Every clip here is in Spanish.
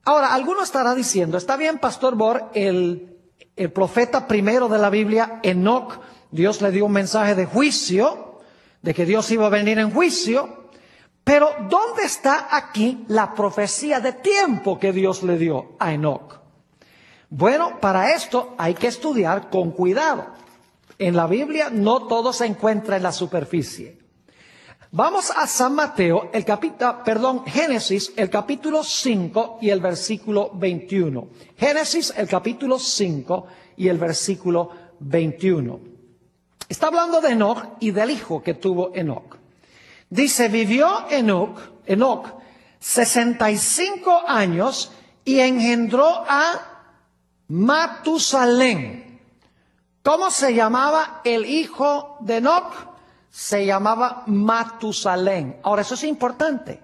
Ahora, alguno estará diciendo, está bien, Pastor Bor, el profeta primero de la Biblia, Enoc, Dios le dio un mensaje de juicio, de que Dios iba a venir en juicio, pero ¿dónde está aquí la profecía de tiempo que Dios le dio a Enoc? Bueno, para esto hay que estudiar con cuidado. En la Biblia no todo se encuentra en la superficie. Vamos a San Mateo, Génesis, el capítulo 5 y el versículo 21. Génesis, el capítulo 5 y el versículo 21. Está hablando de Enoc y del hijo que tuvo Enoc. Dice, vivió Enoc 65 años y engendró a Matusalén. ¿Cómo se llamaba el hijo de Enoc? Se llamaba Matusalén. Ahora, eso es importante.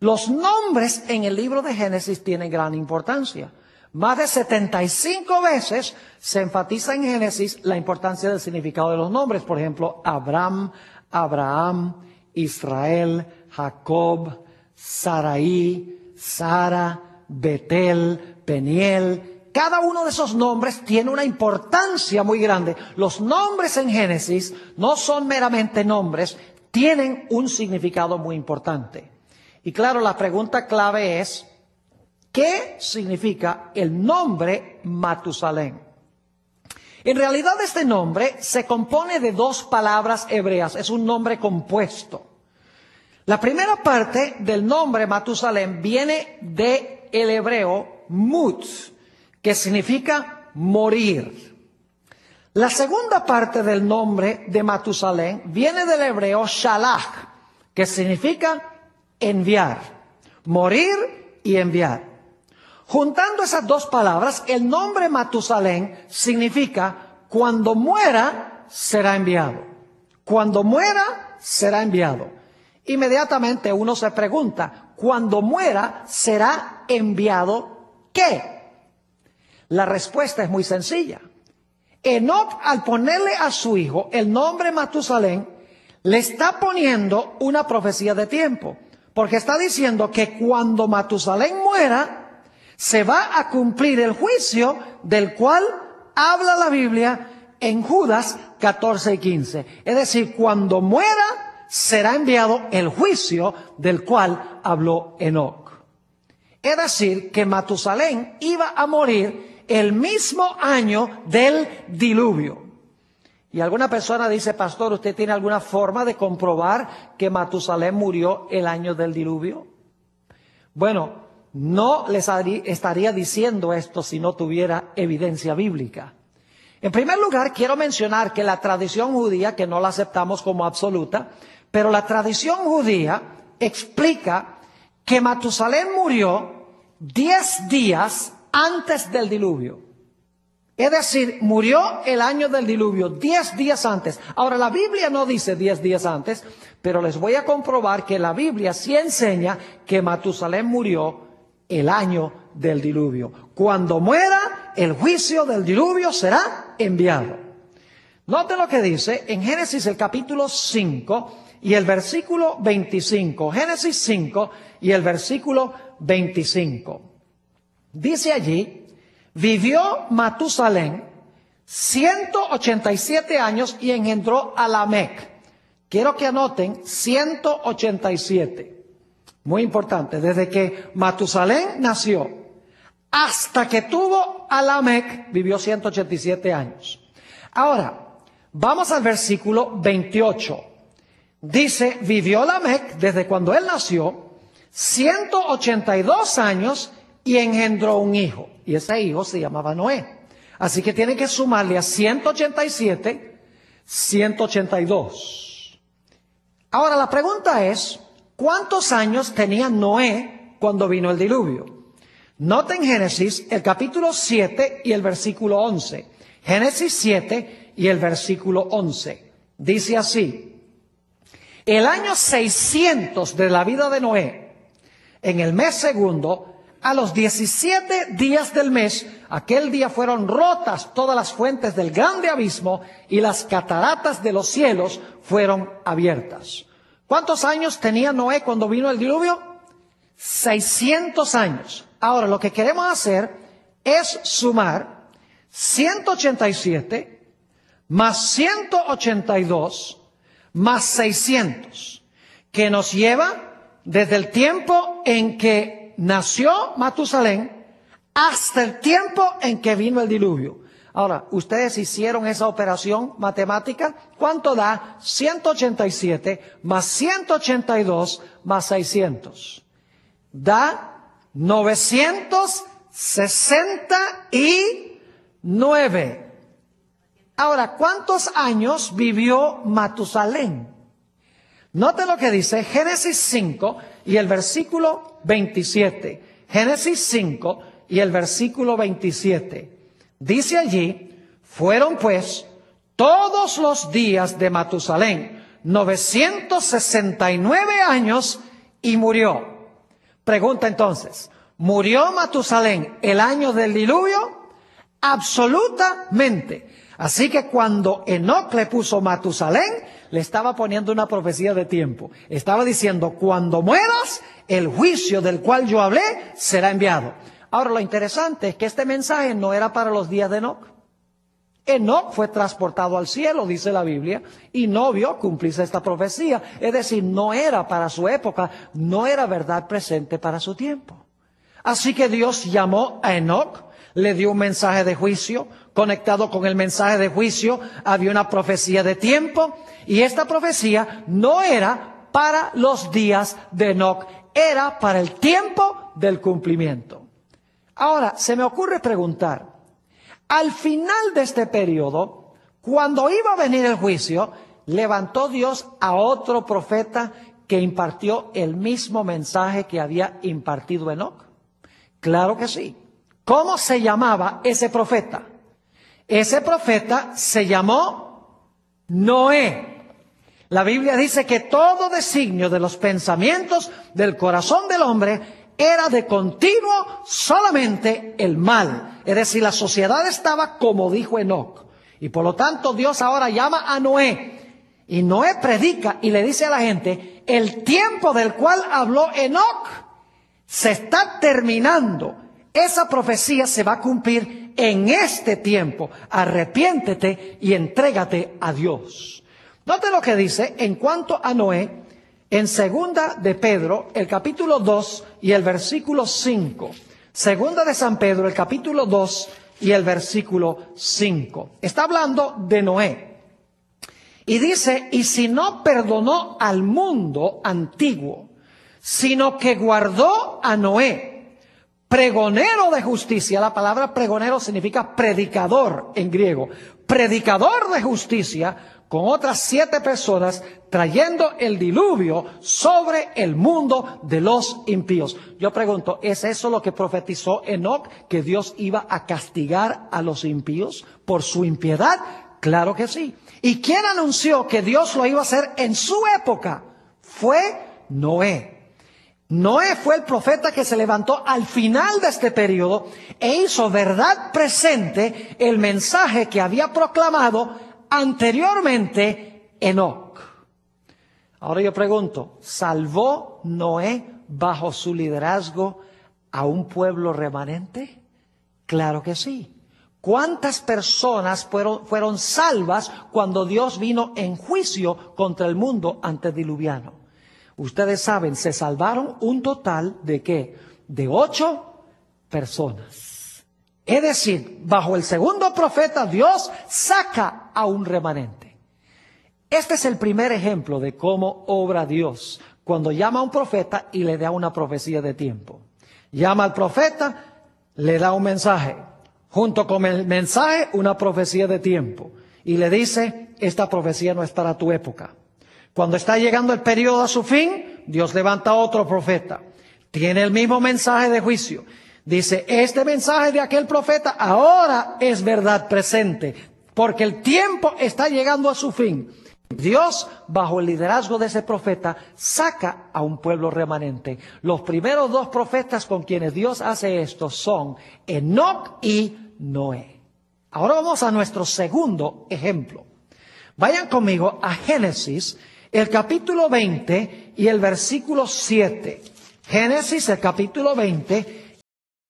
Los nombres en el libro de Génesis tienen gran importancia. Más de 75 veces se enfatiza en Génesis la importancia del significado de los nombres. Por ejemplo, Abraham, Israel, Jacob, Sarai, Sara, Betel, Peniel. Cada uno de esos nombres tiene una importancia muy grande. Los nombres en Génesis no son meramente nombres, tienen un significado muy importante. Y claro, la pregunta clave es, ¿qué significa el nombre Matusalén? En realidad este nombre se compone de dos palabras hebreas, es un nombre compuesto. La primera parte del nombre Matusalén viene del hebreo mut, que significa morir. La segunda parte del nombre de Matusalén viene del hebreo shalach, que significa enviar, morir y enviar. Juntando esas dos palabras, el nombre Matusalén significa cuando muera será enviado. Cuando muera será enviado. Inmediatamente uno se pregunta, cuando muera será enviado ¿qué? La respuesta es muy sencilla. Enoc, al ponerle a su hijo el nombre Matusalén, le está poniendo una profecía de tiempo. Porque está diciendo que cuando Matusalén muera, se va a cumplir el juicio del cual habla la Biblia en Judas 14 y 15. Es decir, cuando muera, será enviado el juicio del cual habló Enoc. Es decir, que Matusalén iba a morir el mismo año del diluvio. Y alguna persona dice, pastor, ¿usted tiene alguna forma de comprobar que Matusalén murió el año del diluvio? Bueno, no les estaría diciendo esto si no tuviera evidencia bíblica. En primer lugar, quiero mencionar que la tradición judía, que no la aceptamos como absoluta, pero la tradición judía explica que Matusalén murió 10 días antes del diluvio. Es decir, murió el año del diluvio 10 días antes. Ahora, la Biblia no dice 10 días antes, pero les voy a comprobar que la Biblia sí enseña que Matusalén murió el año del diluvio. Cuando muera, el juicio del diluvio será enviado. Note lo que dice en Génesis el capítulo 5 y el versículo 25. Génesis 5 y el versículo 25. Dice allí, vivió Matusalén 187 años y engendró a Lamec. Quiero que anoten 187. Muy importante, desde que Matusalén nació hasta que tuvo a Lamec, vivió 187 años. Ahora, vamos al versículo 28. Dice, vivió Lamec desde cuando él nació 182 años y engendró un hijo. Y ese hijo se llamaba Noé. Así que tienen que sumarle a 187, 182. Ahora la pregunta es, ¿cuántos años tenía Noé cuando vino el diluvio? Noten Génesis, el capítulo 7 y el versículo 11. Génesis 7 y el versículo 11. Dice así, el año 600 de la vida de Noé, en el mes segundo, a los 17 días del mes, aquel día fueron rotas todas las fuentes del grande abismo y las cataratas de los cielos fueron abiertas. ¿Cuántos años tenía Noé cuando vino el diluvio? 600 años. Ahora, lo que queremos hacer es sumar 187 más 182 más 600, que nos lleva desde el tiempo en que nació Matusalén hasta el tiempo en que vino el diluvio. Ahora, ustedes hicieron esa operación matemática. ¿Cuánto da 187 más 182 más 600? Da 969. Ahora, ¿cuántos años vivió Matusalén? Note lo que dice Génesis 5 y el versículo 27. Génesis 5 y el versículo 27. Dice allí, fueron pues todos los días de Matusalén 969 años y murió. Pregunta entonces, ¿murió Matusalén el año del diluvio? Absolutamente. Así que cuando Enoc le puso Matusalén, le estaba poniendo una profecía de tiempo. Estaba diciendo, cuando mueras, el juicio del cual yo hablé será enviado. Ahora, lo interesante es que este mensaje no era para los días de Enoc. Enoc fue transportado al cielo, dice la Biblia, y no vio cumplirse esta profecía. Es decir, no era para su época, no era verdad presente para su tiempo. Así que Dios llamó a Enoc, le dio un mensaje de juicio. Conectado con el mensaje de juicio había una profecía de tiempo, y esta profecía no era para los días de Enoc, era para el tiempo del cumplimiento. Ahora, se me ocurre preguntar, al final de este periodo, cuando iba a venir el juicio, ¿levantó Dios a otro profeta que impartió el mismo mensaje que había impartido Enoc? Claro que sí. ¿Cómo se llamaba ese profeta? Ese profeta se llamó Noé. La Biblia dice que todo designio de los pensamientos del corazón del hombre era de continuo solamente el mal. Es decir, la sociedad estaba como dijo Enoc. Y por lo tanto Dios ahora llama a Noé. Y Noé predica y le dice a la gente, el tiempo del cual habló Enoc se está terminando. Esa profecía se va a cumplir en este tiempo. Arrepiéntete y entrégate a Dios. Note lo que dice en cuanto a Noé en segunda de Pedro, el capítulo 2 y el versículo 5. Segunda de San Pedro, el capítulo 2 y el versículo 5. Está hablando de Noé. Y dice, y si no perdonó al mundo antiguo, sino que guardó a Noé, pregonero de justicia. La palabra pregonero significa predicador en griego. Predicador de justicia, con otras 7 personas, trayendo el diluvio sobre el mundo de los impíos. Yo pregunto, ¿es eso lo que profetizó Enoc, que Dios iba a castigar a los impíos por su impiedad? Claro que sí. ¿Y quién anunció que Dios lo iba a hacer en su época? Fue Noé. Noé fue el profeta que se levantó al final de este periodo e hizo verdad presente el mensaje que había proclamado anteriormente Enoc. Ahora yo pregunto, ¿salvó Noé bajo su liderazgo a un pueblo remanente? Claro que sí. ¿Cuántas personas fueron salvas cuando Dios vino en juicio contra el mundo antediluviano? Ustedes saben, se salvaron un total de ¿qué? De 8 personas. Es decir, bajo el segundo profeta, Dios saca a un remanente. Este es el primer ejemplo de cómo obra Dios cuando llama a un profeta y le da una profecía de tiempo. Llama al profeta, le da un mensaje. Junto con el mensaje, una profecía de tiempo. Y le dice, esta profecía no es para tu época. Cuando está llegando el periodo a su fin, Dios levanta a otro profeta. Tiene el mismo mensaje de juicio. Dice, este mensaje de aquel profeta ahora es verdad presente, porque el tiempo está llegando a su fin. Dios, bajo el liderazgo de ese profeta, saca a un pueblo remanente. Los primeros 2 profetas con quienes Dios hace esto son Enoc y Noé. Ahora vamos a nuestro segundo ejemplo. Vayan conmigo a Génesis, el capítulo 20 y el versículo 7. Génesis, el capítulo 20